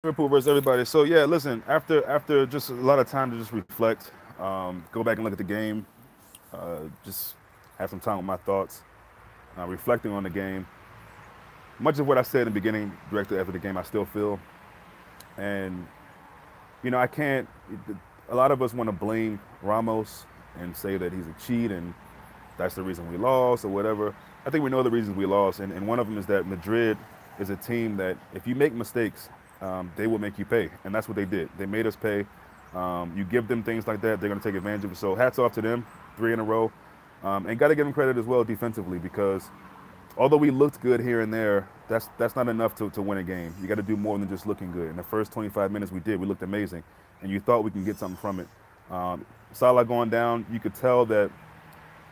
Liverpool versus everybody. So yeah, listen. After just a lot of time to just reflect, go back and look at the game, just have some time with my thoughts, reflecting on the game. Much of what I said in the beginning, directly after the game, I still feel, and I can't. A lot of us want to blame Ramos and say that he's a cheat and that's the reason we lost or whatever. I think we know the reasons we lost, and one of them is that Madrid is a team that if you make mistakes, they will make you pay, and that's what they did. They made us pay. You give them things like that, they're going to take advantage of it. So hats off to them, three in a row, and got to give them credit as well defensively because although we looked good here and there, that's not enough to win a game. You got to do more than just looking good. In the first 25 minutes we did, we looked amazing, and you thought we can get something from it. Salah going down, you could tell that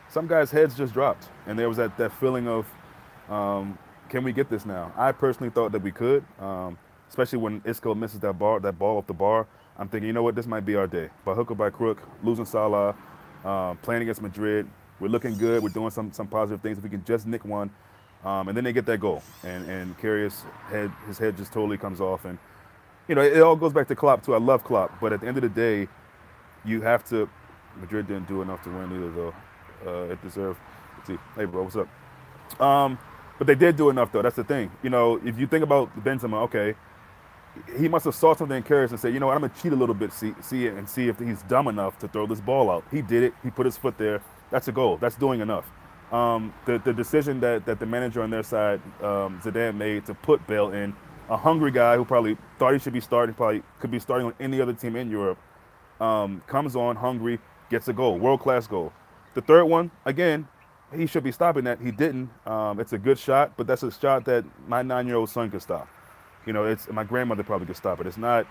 some guys' heads just dropped, and there was that feeling of, can we get this now? I personally thought that we could, especially when Isco misses that ball off the bar. I'm thinking, you know what, this might be our day. By hook or by crook, losing Salah, playing against Madrid, we're looking good. We're doing some positive things. If we can just nick one, and then they get that goal, and Karius his head just totally comes off, and it all goes back to Klopp too. I love Klopp, but at the end of the day, you have to. Madrid didn't do enough to win either, though. It deserved. Let's see, hey bro, what's up? But they did do enough though. That's the thing. If you think about Benzema, okay, he must have saw something in Karius and said, you know what, I'm gonna cheat a little bit, see it, and see if he's dumb enough to throw this ball out. He did it. He put his foot there. That's a goal. That's doing enough. The decision that the manager on their side, Zidane, made to put Bale in, a hungry guy who probably thought he should be starting, probably could be starting on any other team in Europe, comes on hungry, gets a goal, world class goal. The third one, again, he should be stopping that. He didn't. It's a good shot, but that's a shot that my 9-year-old son could stop. It's my grandmother probably could stop it. It's not,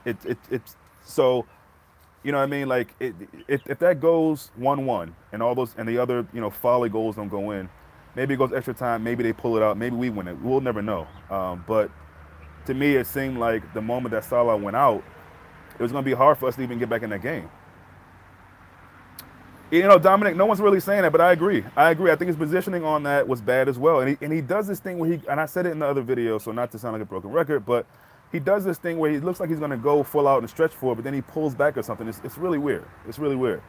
it's so, what I mean? Like, if that goes 1-1 and all those and the other, folly goals don't go in, maybe it goes extra time. Maybe they pull it out. Maybe we win it. We'll never know. But to me, it seemed like the moment that Salah went out, it was going to be hard for us to even get back in that game. Dominic, no one's really saying that, but I agree. I think his positioning on that was bad as well. And he does this thing where and I said it in the other video, so not to sound like a broken record, but he does this thing where he looks like he's going to go full out and stretch for it, but then he pulls back or something. It's really weird. It's really weird.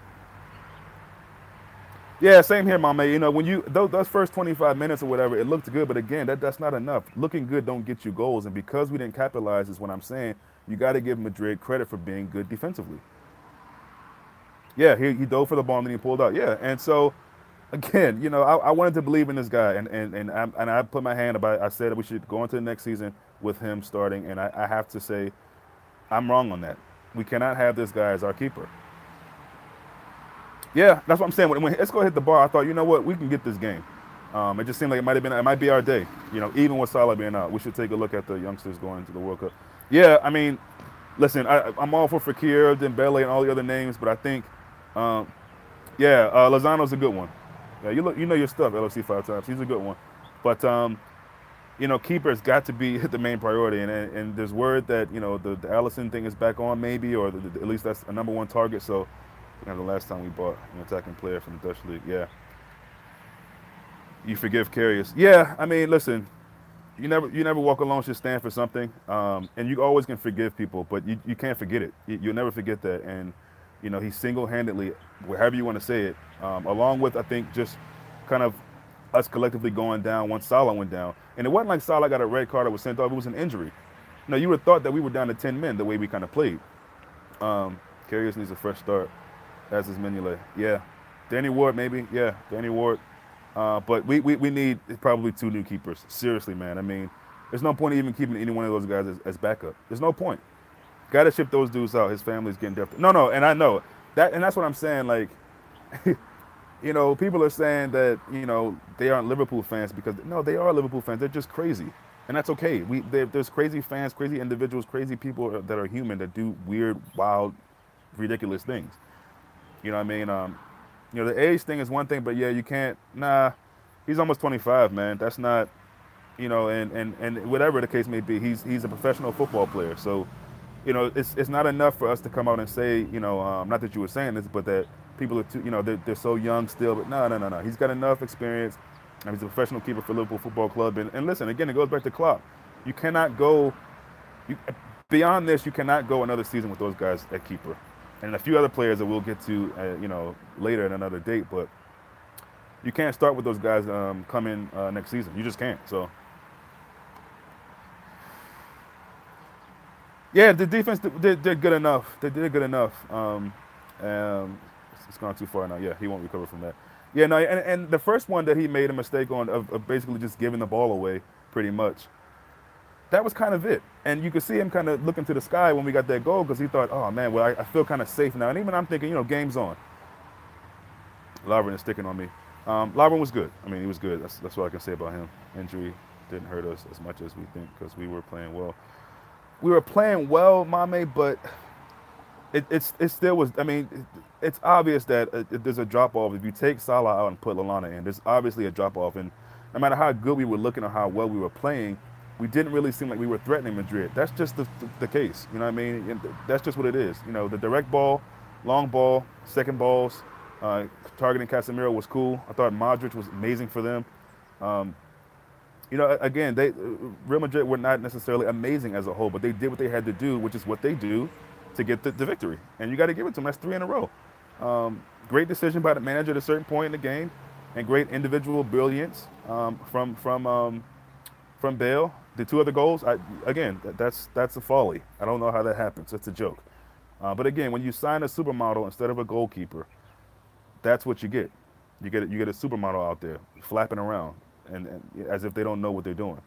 Yeah, same here, Mame. When those first 25 minutes or whatever, it looked good, but again, that's not enough. Looking good don't get you goals, and because we didn't capitalize is what I'm saying. You got to give Madrid credit for being good defensively. Yeah, he dove for the ball and then he pulled out. Yeah, and so again, I wanted to believe in this guy, and I put my hand up. I said that we should go into the next season with him starting, and I have to say, I'm wrong on that. We cannot have this guy as our keeper. Yeah, that's what I'm saying. When Isco hit the bar, I thought, you know what, we can get this game. It just seemed like it might be our day. Even with Salah being out, we should take a look at the youngsters going to the World Cup. Yeah, I mean, listen, I'm all for Fekir, Dembele, and all the other names, but I think. Lozano's a good one. Yeah, you know your stuff, LFC 5 times. He's a good one. But keeper's got to be the main priority. And there's word that the Allison thing is back on maybe, or at least that's a number one target. So the last time we bought an attacking player from the Dutch league, yeah. You forgive Karius. Yeah, I mean, listen, you never walk alone. Should stand for something. And you always can forgive people, but you can't forget it. You'll never forget that. And he single-handedly, however you want to say it, along with, I think, just kind of us collectively going down once Salah went down. And it wasn't like Salah got a red card or was sent off. It was an injury. You would have thought that we were down to 10 men the way we kind of played. Karius needs a fresh start, as is Mignolet. Yeah. Danny Ward, maybe. Yeah, Danny Ward. But we need probably 2 new keepers. Seriously, man. I mean, there's no point in even keeping any one of those guys as backup. There's no point. Got to ship those dudes out. His family's getting deaf. No, and I know that, and that's what I'm saying. Like, people are saying that they aren't Liverpool fans because no, they are Liverpool fans. They're just crazy, and that's okay. There's crazy fans, crazy individuals, crazy people that are human that do weird, wild, ridiculous things. You know what I mean? The age thing is one thing, but yeah, you can't. Nah, he's almost 25, man. That's not. And whatever the case may be, he's a professional football player, so. It's not enough for us to come out and say, not that you were saying this, but that people are too, they're so young still. But no. He's got enough experience. He's a professional keeper for Liverpool Football Club. And listen, again, it goes back to Klopp. You cannot go You, beyond this, you cannot go another season with those guys at keeper, and a few other players that we'll get to, later at another date. But you can't start with those guys coming next season. You just can't. So yeah, the defense did good enough. They did good enough. It's gone too far now. Yeah, he won't recover from that. Yeah, no, and the first one that he made a mistake on of basically just giving the ball away, pretty much. That was kind of it. And you could see him kind of looking to the sky when we got that goal because he thought, oh man, well I feel kind of safe now. And even I'm thinking, game's on. Lovren is sticking on me. Lovren was good. I mean, he was good. That's what I can say about him. Injury didn't hurt us as much as we think because we were playing well. We were playing well, Mame, but it still was. I mean, it's obvious that there's a drop off. If you take Salah out and put Lallana in, there's obviously a drop off. And no matter how good we were looking or how well we were playing, we didn't really seem like we were threatening Madrid. That's just the case. You know what I mean? And that's just what it is. The direct ball, long ball, second balls, targeting Casemiro was cool. I thought Modric was amazing for them. Again, Real Madrid were not necessarily amazing as a whole, but they did what they had to do, which is what they do to get the victory. And you got to give it to them. That's 3 in a row. Great decision by the manager at a certain point in the game, and great individual brilliance from Bale. The 2 other goals, that's a folly. I don't know how that happens. It's a joke. But again, when you sign a supermodel instead of a goalkeeper, that's what you get. You get a supermodel out there flapping around, and as if they don't know what they're doing.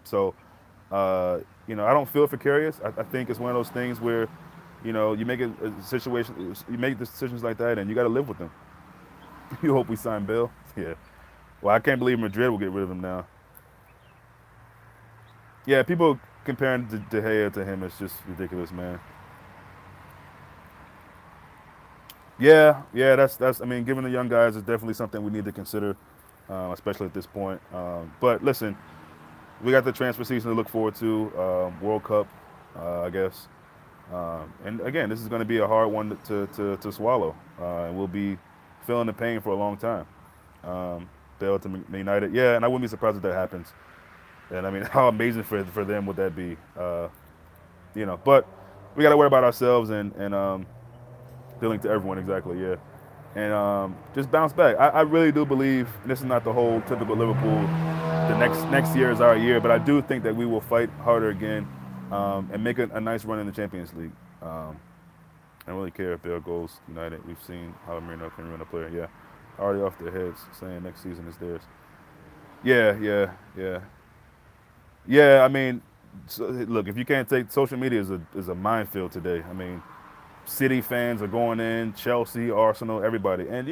So, I don't feel for Karius. I think it's one of those things where, you make a situation, you make decisions like that, and you got to live with them. You hope we sign Bale. Yeah. Well, I can't believe Madrid will get rid of him now. Yeah, people comparing De Gea to him is just ridiculous, man. Yeah, that's. I mean, given the young guys, it's definitely something we need to consider, especially at this point. But listen, we got the transfer season to look forward to, World Cup, I guess. And again, this is going to be a hard one to swallow, and we'll be feeling the pain for a long time. Bale to United, yeah, and I wouldn't be surprised if that happens. And I mean, how amazing for them would that be? But we got to worry about ourselves and dealing to everyone, exactly, yeah. And just bounce back. I really do believe, and this is not the whole typical Liverpool, the next year is our year, but I do think that we will fight harder again and make a nice run in the Champions League. I don't really care if Bale goes United. We've seen how Marino can run a player, yeah. Already off their heads, saying next season is theirs. Yeah. Yeah, I mean, look, if you can't take social media is a minefield today. I mean, City fans are going in, Chelsea, Arsenal, everybody, and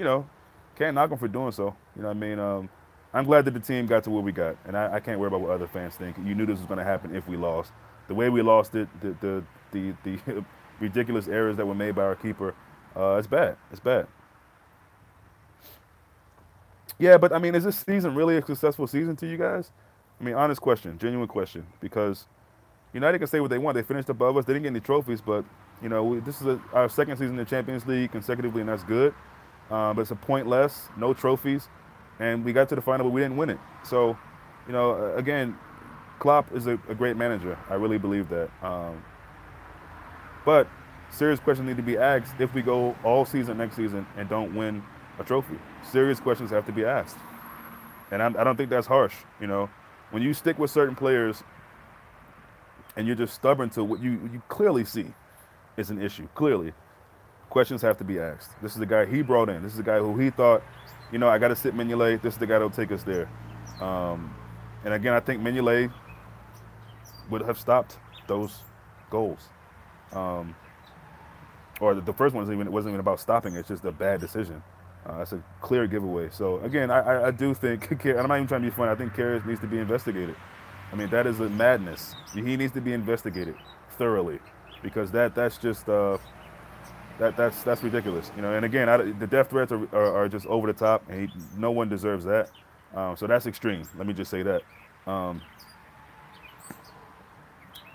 can't knock them for doing so. You know what I mean? I'm glad that the team got to where we got, and I can't worry about what other fans think. You knew this was going to happen if we lost. The way we lost it, the ridiculous errors that were made by our keeper, it's bad. It's bad. Yeah, but I mean, is this season really a successful season to you guys? I mean, honest question, genuine question, because United can say what they want. They finished above us. They didn't get any trophies, but this is our second season in the Champions League consecutively, and that's good. But it's a point less, no trophies, and we got to the final, but we didn't win it. So, again, Klopp is a great manager. I really believe that. But serious questions need to be asked if we go all season next season and don't win a trophy. Serious questions have to be asked, and I don't think that's harsh. When you stick with certain players and you're just stubborn to what you clearly see is an issue, clearly, questions have to be asked. This is the guy he brought in. This is the guy who he thought, I got to sit Mignolet. This is the guy that'll take us there. And again, I think Mignolet would have stopped those goals. Or the first one wasn't even about stopping. It's just a bad decision. That's a clear giveaway. So again, I do think, and I'm not even trying to be funny, I think Karius needs to be investigated. I mean, that is a madness. He needs to be investigated thoroughly, because that's just that's ridiculous. And again, the death threats are just over the top, and no one deserves that. So that's extreme. Let me just say that.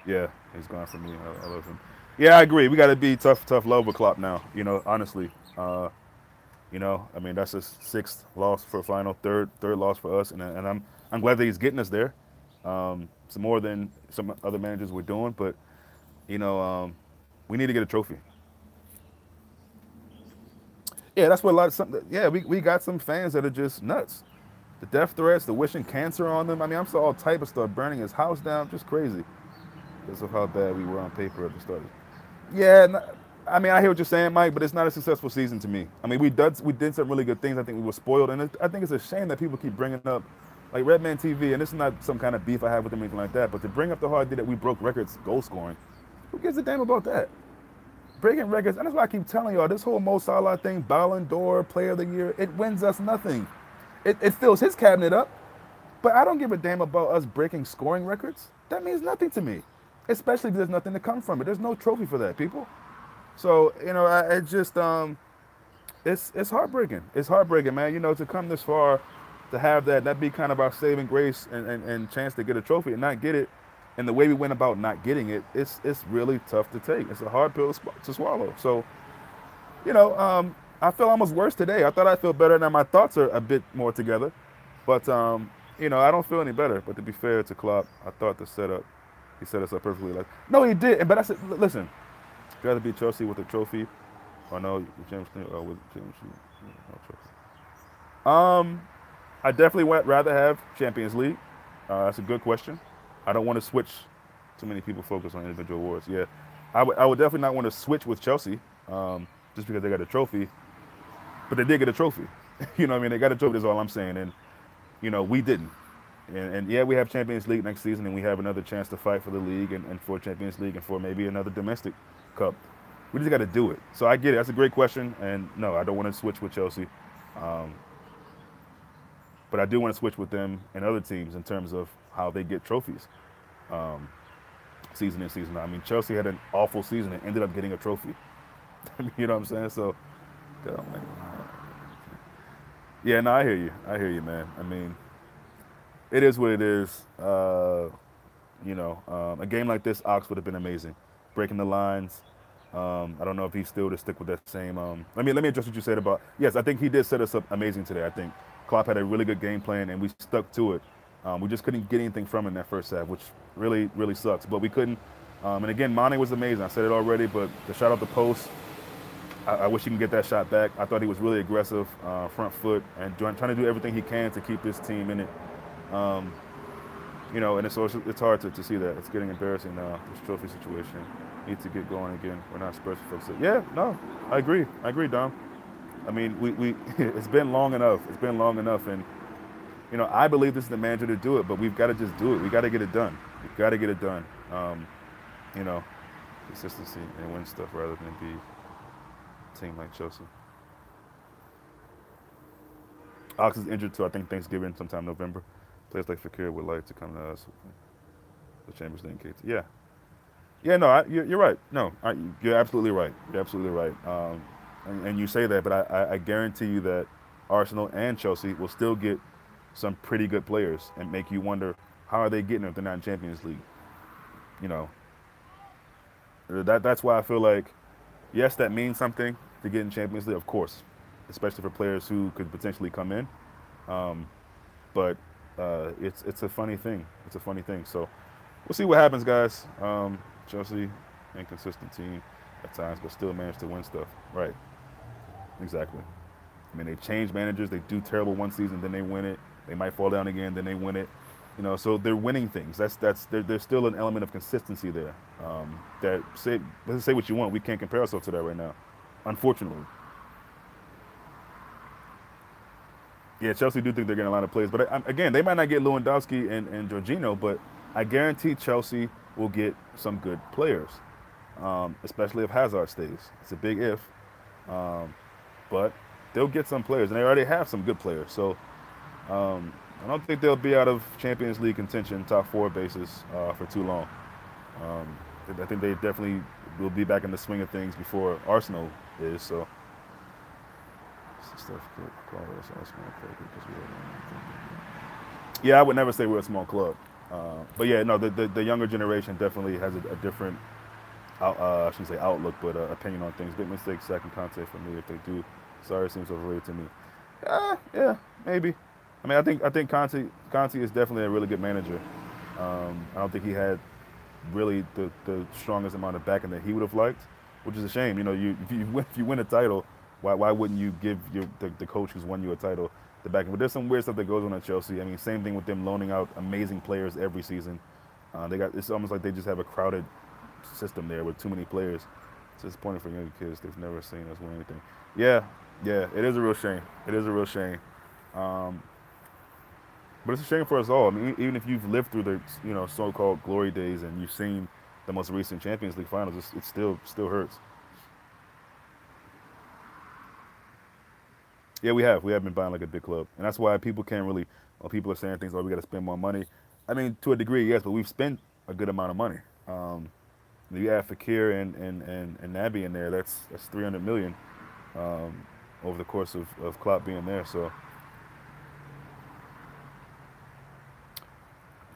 Yeah, he's gone from me. I love him. Yeah, I agree. We got to be tough love with Klopp now. Honestly. I mean, that's his 6th loss for a final, third loss for us, and I'm glad that he's getting us there. Some more than some other managers were doing, but You know, we need to get a trophy. Yeah, that's what a lot of some. Yeah, we got some fans that are just nuts. The death threats, the wishing cancer on them. I mean, I'm saw all type of stuff, burning his house down, just crazy because of how bad we were on paper at the start. Yeah, I mean, I hear what you're saying, Mike, but it's not a successful season to me. I mean, we did some really good things. I think we were spoiled, and I think it's a shame that people keep bringing up like Redman TV, and this is not some kind of beef I have with them or anything like that, but to bring up the whole idea that we broke records goal scoring, who gives a damn about that? Breaking records, and that's why I keep telling y'all, this whole Mo Salah thing, Ballon d'Or, Player of the Year, it wins us nothing. It fills his cabinet up, but I don't give a damn about us breaking scoring records. That means nothing to me, especially if there's nothing to come from it. There's no trophy for that, people. So it just it's heartbreaking. It's heartbreaking, man. To come this far, to have that be kind of our saving grace and chance to get a trophy and not get it, and the way we went about not getting it, it's really tough to take. It's a hard pill to swallow. So I feel almost worse today. I thought I'd feel better. Now my thoughts are a bit more together, but I don't feel any better. But to be fair to Klopp, I thought the setup, he set us up perfectly. Like, no, he did. But I said, listen, you rather beat Chelsea with a trophy, or no, James or with James no trophy. I definitely would rather have Champions League. That's a good question. I don't want to switch. Too many people focus on individual awards. Yeah, I would definitely not want to switch with Chelsea, just because they got a trophy. But they did get a trophy. You know what I mean? They got a trophy, that's all I'm saying. And, we didn't. And yeah, we have Champions League next season, and we have another chance to fight for the league and for Champions League and for maybe another domestic cup. We just got to do it. So I get it. That's a great question. And no, I don't want to switch with Chelsea. Um, but I do want to switch with them and other teams in terms of how they get trophies, season in, season out. I mean, Chelsea had an awful season and ended up getting a trophy. You know what I'm saying? So, yeah, no, I hear you. I hear you, man. I mean, it is what it is. A game like this, Ox would have been amazing, breaking the lines. I don't know if he's still to stick with that same. Let me address what you said about. Yes, I think he did set us up amazing today. I think Klopp had a really good game plan, and we stuck to it. We just couldn't get anything from it in that first half, which really, really sucks. But we couldn't. And again, Mane was amazing. I said it already, but the shot off the post, I wish he can get that shot back. I thought he was really aggressive, front foot, and trying to do everything he can to keep this team in it. Um, and it's hard to see that. It's getting embarrassing now, this trophy situation. Need to get going again. We're not Spurs folks. Yeah, no, I agree. I agree, Dom. I mean, we it's been long enough. It's been long enough, and I believe this is the manager to do it, but we've got to just do it. We got to get it done. We've got to get it done. You know, consistency and win stuff rather than be a team like Chelsea. Ox is injured too. I think Thanksgiving, sometime November. Players like Fakir would like to come to us. The Champions League case. Yeah. Yeah, no, you're right. No, you're absolutely right. You're absolutely right. And you say that, but I guarantee you that Arsenal and Chelsea will still get some pretty good players and make you wonder how are they getting it if they're not in Champions League. You know, that's why I feel like, yes, that means something to get in Champions League, of course, especially for players who could potentially come in. Um, but it's a funny thing. It's a funny thing. So we'll see what happens, guys. Chelsea, inconsistent team at times, but still managed to win stuff. Right. Exactly. I mean, they change managers. They do terrible one season, then they win it. They might fall down again, then they win it. So they're winning things. There's still an element of consistency there. Let's say what you want. We can't compare ourselves to that right now, unfortunately. Yeah, Chelsea do think they're getting a lot of players, but again, they might not get Lewandowski and Jorginho, but I guarantee Chelsea will get some good players, especially if Hazard stays. It's a big if, but they'll get some players, and they already have some good players. So I don't think they'll be out of Champions League contention, top four basis, for too long. I think they definitely will be back in the swing of things before Arsenal is. So. Yeah, I would never say we're a small club, but yeah, no, the younger generation definitely has a different, I shouldn't say outlook, but opinion on things. Big mistake, second Conte for me if they do. Sorry, it seems overrated to me. Yeah, maybe. I think Conte is definitely a really good manager. I don't think he had really the strongest amount of backing that he would have liked, which is a shame. You know, if you win a title, why wouldn't you give the coach who's won you a title the backing? But there's some weird stuff that goes on at Chelsea. I mean, same thing with them loaning out amazing players every season. It's almost like they just have a crowded system there with too many players. It's disappointing for young kids. They've never seen us win anything. Yeah, yeah, it is a real shame. It is a real shame. Um, but it's a shame for us all. I mean, even if you've lived through the so-called glory days and you've seen the most recent Champions League finals, it still hurts. Yeah, we have been buying like a big club, and that's why people can't really. Well, people are saying things like we got to spend more money. I mean, to a degree, yes, but we've spent a good amount of money. You add Fakir and Naby in there, that's 300 million um, over the course of Klopp being there. So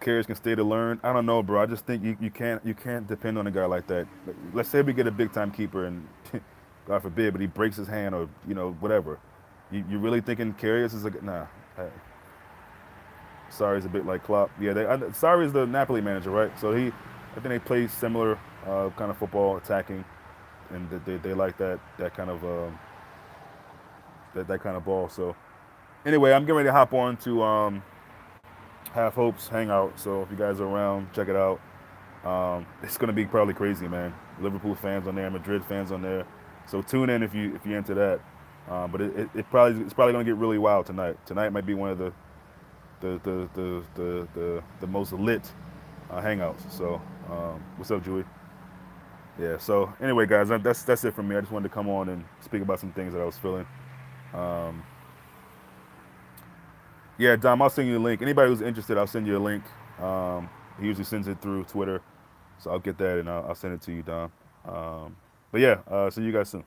carriers can stay to learn. I don't know, bro. I just think you can't depend on a guy like that. Let's say we get a big time keeper and God forbid, but he breaks his hand or whatever. You really thinking Karius is nah? Sarri's a bit like Klopp. Yeah, Sarri is the Napoli manager, right? So I think they play similar kind of football, attacking, and they like that kind of that kind of ball. So anyway, I'm getting ready to hop on to Half Hopes Hangout. So if you guys are around, check it out. It's gonna be probably crazy, man. Liverpool fans on there, Madrid fans on there. So tune in if you're into that. But it's probably gonna get really wild tonight. Tonight might be one of the most lit hangouts. So what's up, Julie? Yeah. So anyway, guys, that's it from me. I just wanted to come on and speak about some things that I was feeling. Um, yeah, Dom, I'll send you a link. Anybody who's interested, I'll send you a link. He usually sends it through Twitter, so I'll get that and I'll send it to you, Dom. But yeah, see you guys soon.